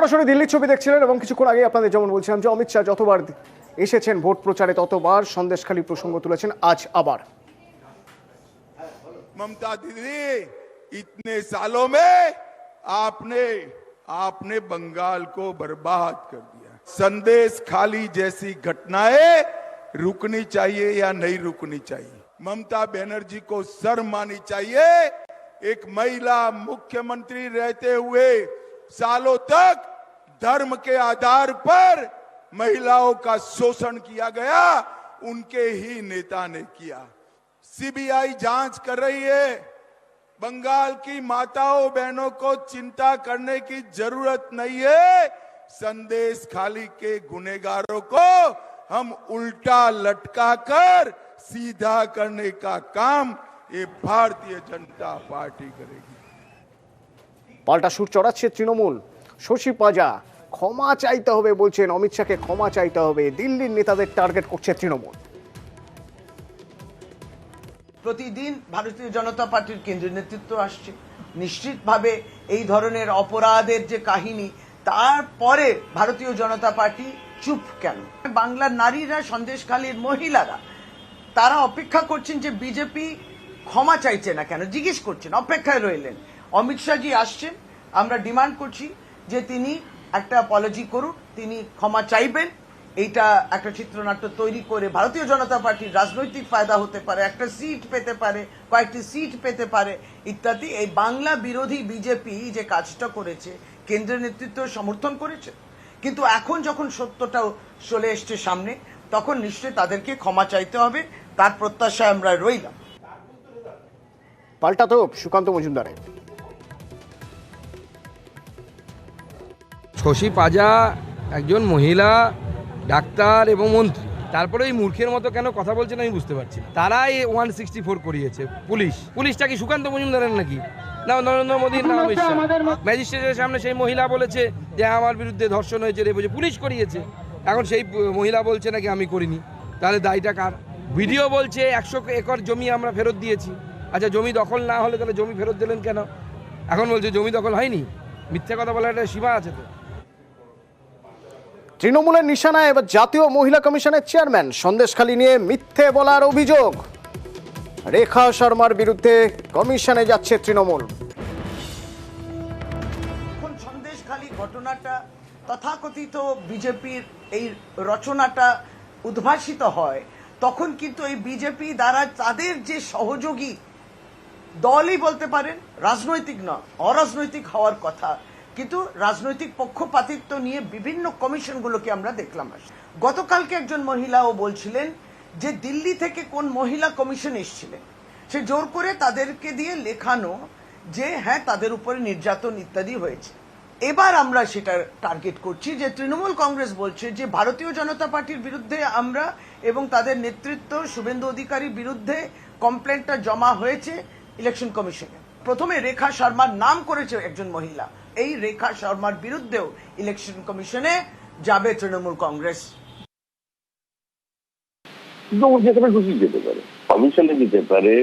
সরাসরি দিল্লির ছবি দেখছিলেন এবং কিছুক্ষণ আগে আপনাদের যেমন বলছিলাম যে অমিত শাহ যতবার এসেছেন ভোট প্রচারে ততবার সন্দেশখালী প্রসঙ্গ তুলেছেন আজ আবার। ममता दीदी, इतने सालों में आपने बंगाल को बर्बाद कर दिया। संदेश खाली जैसी घटनाएं रुकनी चाहिए या नहीं रुकनी चाहिए? ममता बनर्जी को शर्म आनी चाहिए। एक महिला मुख्यमंत्री रहते हुए सालों तक धर्म के आधार पर महिलाओं का शोषण किया गया, उनके ही नेता ने किया। सीबीआई जांच कर रही है। बंगाल की माताओं बहनों को चिंता करने की जरूरत नहीं है। संदेश खाली के गुनहगारों को हम उल्टा लटका कर सीधा करने का काम ये भारतीय जनता पार्टी करेगी। পাল্টা সুর চড়াচ্ছে তৃণমূল। শশী পাজা ক্ষমা চাইতে হবে বলছেন, অমিত শাহকে ক্ষমা চাইতে হবে, দিল্লির নেতাদের টার্গেট করছে তৃণমূল। প্রতিদিন ভারতীয় জনতা পার্টির কেন্দ্রীয় নেতৃত্ব আসছে, নিশ্চিতভাবে এই ধরনের অপরাধের যে কাহিনী, তারপরে ভারতীয় জনতা পার্টি চুপ কেন? বাংলার নারীরা, সন্দেশখালীর মহিলারা তারা অপেক্ষা করছেন যে বিজেপি ক্ষমা চাইছে না কেন, জিজ্ঞেস করছেন, অপেক্ষায় রইলেন। অমিত শাহজি আসছেন, আমরা ডিমান্ড করছি যে তিনি একটা অ্যাপোলজি করুন, তিনি ক্ষমা চাইবেন। এইটা একটা চিত্রনাট্য তৈরি করে ভারতীয় জনতা পার্টির রাজনৈতিক ফায়দা হতে পারে, একটা সিট পেতে পারে, কয়েকটি সিট পেতে পারে ইত্যাদি। এই বাংলা বিরোধী বিজেপি যে কাজটা করেছে, কেন্দ্রের নেতৃত্ব সমর্থন করেছে, কিন্তু এখন যখন সত্যটাও চলে এসছে সামনে, তখন নিশ্চয়ই তাদেরকে ক্ষমা চাইতে হবে। তার প্রত্যাশায় আমরা রইলাম। পাল্টা তো সুকান্ত মজুমদারের। শশী পাজা একজন মহিলা ডাক্তার এবং মন্ত্রী, তারপরে এই মূর্খের মতো কেন কথা বলছেন আমি বুঝতে পারছি না। তারাই 164 করিয়েছে পুলিশটা কি সুকান্ত মজুমদারের নাকি, না নরেন্দ্র মোদীর, না অমিত শাহ? ম্যাজিস্ট্রেটের সামনে সেই মহিলা বলেছে যে আমার বিরুদ্ধে ধর্ষণ হয়েছে, রেপ হয়েছে, পুলিশ করিয়েছে। এখন সেই মহিলা বলছে নাকি আমি করিনি, তাহলে দায়টা কার? ভিডিও বলছে 100 একর জমি আমরা ফেরত দিয়েছি। আচ্ছা, জমি দখল না হলে তাহলে জমি ফেরত দিলেন কেন? এখন বলছে জমি দখল হয়নি। মিথ্যা কথা বলার একটা সীমা আছে তো। তৃণমূলের নিশানায় এবার জাতীয় মহিলা কমিশনের চেয়ারম্যান। সন্দেশখালী নিয়ে মিথ্যে বলার অভিযোগ, রেখা শর্মার বিরুদ্ধে কমিশনে যাচ্ছে তৃণমূল। এখন সন্দেশখালী ঘটনাটা, তথাকথিত বিজেপির এই রচনাটা উদ্ভাসিত হয়, তখন কিন্তু এই বিজেপি দ্বারা তাদের যে সহযোগী দলই বলতে পারেন, রাজনৈতিক নয়, অরাজনৈতিক হওয়ার কথা, কিন্তু রাজনৈতিক পক্ষপাতিত্ব নিয়ে বিভিন্ন কমিশনগুলোকে আমরা দেখলাম। গতকালকে একজন মহিলাও বলছিলেন যে দিল্লি থেকে কোন মহিলা কমিশন এসেছিলেন, সে জোর করে তাদেরকে দিয়ে লেখানো যে হ্যাঁ তাদের উপরে নির্যাতন ইত্যাদি হয়েছে। এবার আমরা সেটা টার্গেট করছি যে তৃণমূল কংগ্রেস বলছে যে ভারতীয় জনতা পার্টির বিরুদ্ধে আমরা এবং তাদের নেতৃত্ব শুভেন্দু অধিকারীর বিরুদ্ধে কমপ্লেনটা জমা হয়েছে ইলেকশন কমিশনে। প্রথমে রেখা শর্মার নাম করেছে একজন মহিলা, এই রেখা শর্মার বিরুদ্ধেও ইলেকশন কমিশনে যাবে তৃণমূল কংগ্রেস। যেখানে খুশি যেতে পারে, কমিশনে যেতে পারে,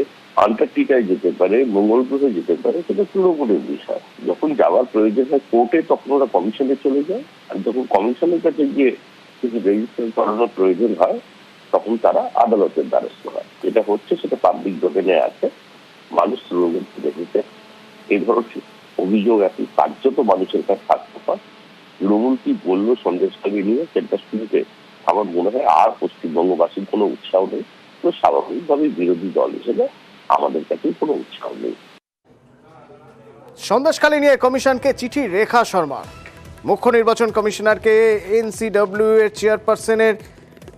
আন্টার্কটিকায় যেতে পারে, মঙ্গল গ্রহে যেতে পারে, সেটা তৃণমূলের বিষয়। যখন যাওয়ার প্রয়োজন হয় কোর্টে, তখন ওরা কমিশনে চলে যায়। আর যখন কমিশনের কাছে গিয়ে কিছু রেজিস্ট্রেশন করানোর প্রয়োজন হয়, তখন তারা আদালতের দ্বারস্থ হয়। যেটা হচ্ছে সেটা পাবলিক ডোমেনে আছে, মানুষ তৃণমূল দেখেছে। এই ধরনের অভিযোগ এখন কার্যত মানুষের কাছে থাকতে পারে। তৃণমূল কি বললো সন্দেশখালী নিয়ে, সেটা শুনতে আমার মনে হয় আর পশ্চিমবঙ্গবাসীর কোনো উৎসাহ নেই। তো স্বাভাবিকভাবে বিরোধী দল হিসেবে আমাদের কাছে কোনো উৎসাহ নেই। সন্দেশখালী নিয়ে কমিশনকে চিঠি রেখা শর্মার। মুখ্য নির্বাচন কমিশনারকে এনসিডব্লিউ এর চেয়ারপারসনের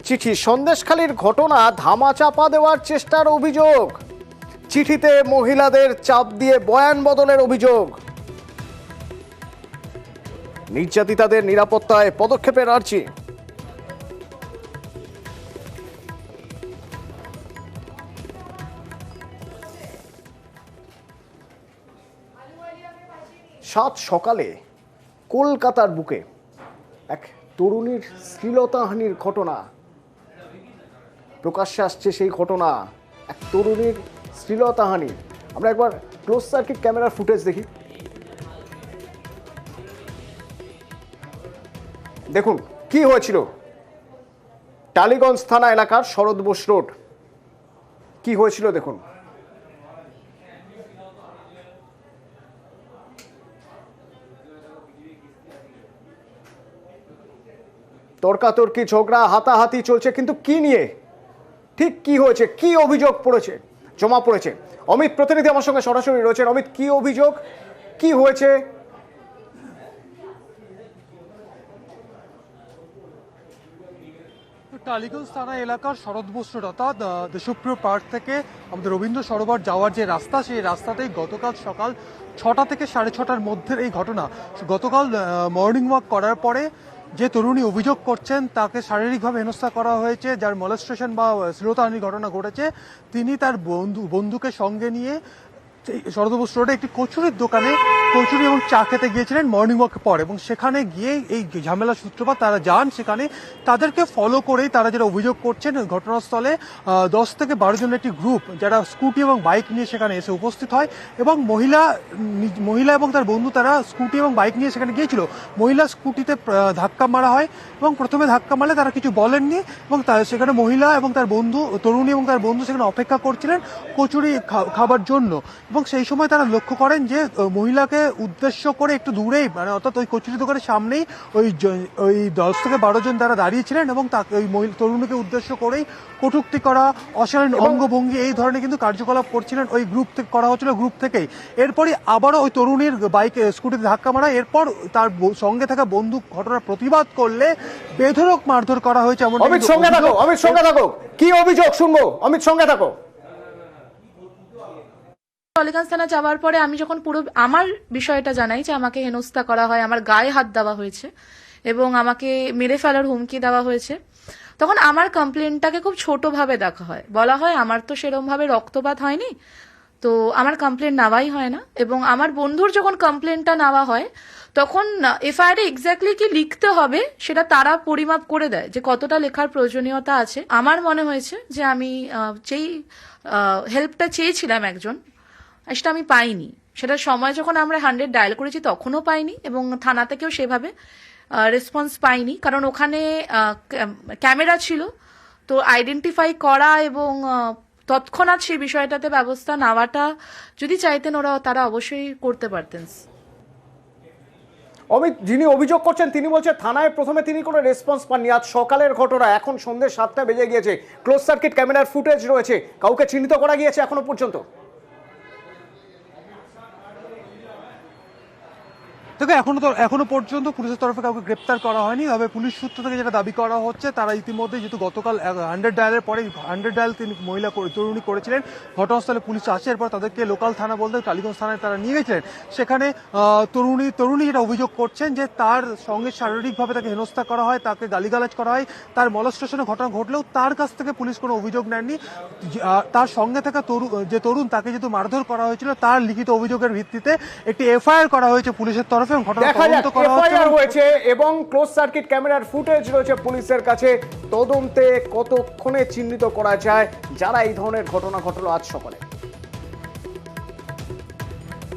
চিঠি। সন্দেশখালীর ঘটনা ধামাচাপা দেওয়ার চেষ্টার অভিযোগ, চিঠিতে মহিলাদের চাপ দিয়ে বয়ান বদলের অভিযোগ, নির্যাতিতাদের নিরাপত্তায় পদক্ষেপের আর্জি। সাত সকালে কলকাতার বুকে এক তরুণীর শ্লীলতাহানির ঘটনা প্রকাশ্যে আসছে। সেই ঘটনা, এক তরুণীর শ্লীলতাহানি। আমরা একবার ক্লোজ সার্কিট ক্যামেরার ফুটেজ দেখি। দেখুন কি হয়েছিল টালিগঞ্জ থানা এলাকার শরৎ বোস রোড, কি হয়েছিল দেখুন। তর্কাতর্কি, ঝগড়া, হাতাহাতি চলছে, কিন্তু কি নিয়ে, ঠিক কি হয়েছে, কি অভিযোগ জমা পড়েছে? অমিত প্রতিনিধি আমার সঙ্গে সরাসরি রয়েছেন। অমিত, কি অভিযোগ, কি হয়েছে? টালিগঞ্জ থানা এলাকার শরৎ বোস রোড অর্থাৎ দেশপ্রিয় পার্ক থেকে আমাদের রবীন্দ্র সরোবর যাওয়ার যে রাস্তা, সেই রাস্তাতেই গতকাল সকাল 6টা থেকে 6:30টার মধ্যে এই ঘটনা। গতকাল মর্নিং ওয়াক করার পরে যে তরুণী অভিযোগ করছেন তাকে শারীরিকভাবে হেনস্থা করা হয়েছে, যার মলেস্টেশন বা শ্লীলতাহানির ঘটনা ঘটেছে। তিনি তার বন্ধুকে সঙ্গে নিয়ে শরৎ বোস রোডে একটি কচুরির দোকানে কচুরি এবং চা খেতে গিয়েছিলেন মর্নিং ওয়াকের পর, এবং সেখানে গিয়ে এই ঝামেলা সূত্রপাত। তারা যান সেখানে, তাদেরকে ফলো করেই তারা যেটা অভিযোগ করছেন, ঘটনাস্থলে 10 থেকে 12 জনের একটি গ্রুপ যারা স্কুটি এবং বাইক নিয়ে সেখানে এসে উপস্থিত হয়, এবং মহিলা এবং তার বন্ধু তারা স্কুটি এবং বাইক নিয়ে সেখানে গিয়েছিল। মহিলা স্কুটিতে ধাক্কা মারা হয়, এবং প্রথমে ধাক্কা মারলে তারা কিছু বলেননি, এবং সেখানে মহিলা এবং তার বন্ধু, তরুণী এবং তার বন্ধু সেখানে অপেক্ষা করছিলেন কচুরি খাবার জন্য। এবং সেই সময় তারা লক্ষ্য করেন যে মহিলাকে উদ্দেশ্য করে একটু দূরেই, মানে অর্থাৎ ওই কচুরি দোকানের সামনেই ওই 10 থেকে 12 জন তারা দাঁড়িয়েছিলেন, এবং তাকে ওই তরুণীকে উদ্দেশ্য করেই কটূক্তি করা, অশালীন অঙ্গভঙ্গি, এই ধরনের কিন্তু কার্যকলাপ করছিলেন ওই গ্রুপ থেকে, করা হচ্ছিল গ্রুপ থেকেই। এরপরই আবারও ওই তরুণীর বাইকে স্কুটিতে ধাক্কা মারা, এরপর তার সঙ্গে থাকা বন্ধু ঘটনার প্রতিবাদ করলে বেধড়ক মারধর করা হয়েছে। অমিত সঙ্গে থাকো, কি অভিযোগ শুনবো, অমিত সঙ্গে থাকো। টালিগঞ্জ থানা যাওয়ার পরে আমি যখন পুরো আমার বিষয়টা জানাই যে আমাকে হেনস্থা করা হয়, আমার গায়ে হাত দেওয়া হয়েছে এবং আমাকে মেরে ফেলার হুমকি দেওয়া হয়েছে, তখন আমার কমপ্লেনটাকে খুব ছোটভাবে দেখা হয়। বলা হয় আমার তো সেরমভাবে রক্তপাত হয়নি, তো আমার কমপ্লেন নেওয়াই হয় না। এবং আমার বন্ধুর যখন কমপ্লেনটা নেওয়া হয় তখন এফআইআর এ এক্স্যাক্টলি কি লিখতে হবে সেটা তারা পরিমাপ করে দেয় যে কতটা লেখার প্রয়োজনীয়তা আছে। আমার মনে হয়েছে যে আমি যেই হেল্পটা চেয়েছিলাম একজন, সেটা আমি পাইনি। সেটার সময় যখন আমরা 100 ডায়াল করেছি তখনও পাইনি, এবং থানা থেকেও সেভাবে রেসপন্স পাইনি, কারণ ওখানে ক্যামেরা ছিল। তো আইডেন্টিফাই করা এবং তৎক্ষণাৎ সেই বিষয়টাতে ব্যবস্থা নেওয়াটা যদি চাইতেন তারা অবশ্যই করতে পারতেন। অমিত, যিনি অভিযোগ করছেন তিনি বলছেন থানায় প্রথমে তিনি কোনো রেসপন্স পাননি। আজ সকালের ঘটনা, এখন সন্ধ্যে 7টা বেজে গিয়েছে, ক্লোজ সার্কিট ক্যামেরার ফুটেজ রয়েছে, কাউকে চিহ্নিত করা গিয়েছে এখনো পর্যন্ত? দেখো, এখনো পর্যন্ত পুলিশের তরফে কাউকে গ্রেপ্তার করা হয়নি। তবে পুলিশ সূত্র থেকে যেটা দাবি করা হচ্ছে, তারা ইতিমধ্যে যেহেতু গতকাল 100 ডায়ালের পরে 100 ডায়াল তিনি মহিলা তরুণী করেছিলেন, ঘটনাস্থলে পুলিশ আসে, এরপর তাদেরকে লোকাল থানা বলতে টালিগঞ্জ থানায় তারা নিয়ে গেছিলেন। সেখানে তরুণী যেটা অভিযোগ করছেন যে তার সঙ্গে শারীরিকভাবে তাকে হেনস্থা করা হয়, তাকে গালিগালাজ করা হয়, তার মলেস্টেশনের ঘটনা ঘটলেও তার কাছ থেকে পুলিশ কোনো অভিযোগ নেননি। তার সঙ্গে থাকা যে তরুণ, তাকে যেহেতু মারধর করা হয়েছিল, তার লিখিত অভিযোগের ভিত্তিতে একটি এফআইআর করা হয়েছে পুলিশের তরফে, হয়েছে এবং ক্লোজ সার্কিট ক্যামেরার ফুটেজ রয়েছে পুলিশের কাছে। তদন্তে কতক্ষণে চিহ্নিত করা যায় যারা এই ধরনের ঘটনা ঘটলো আজ সকালে।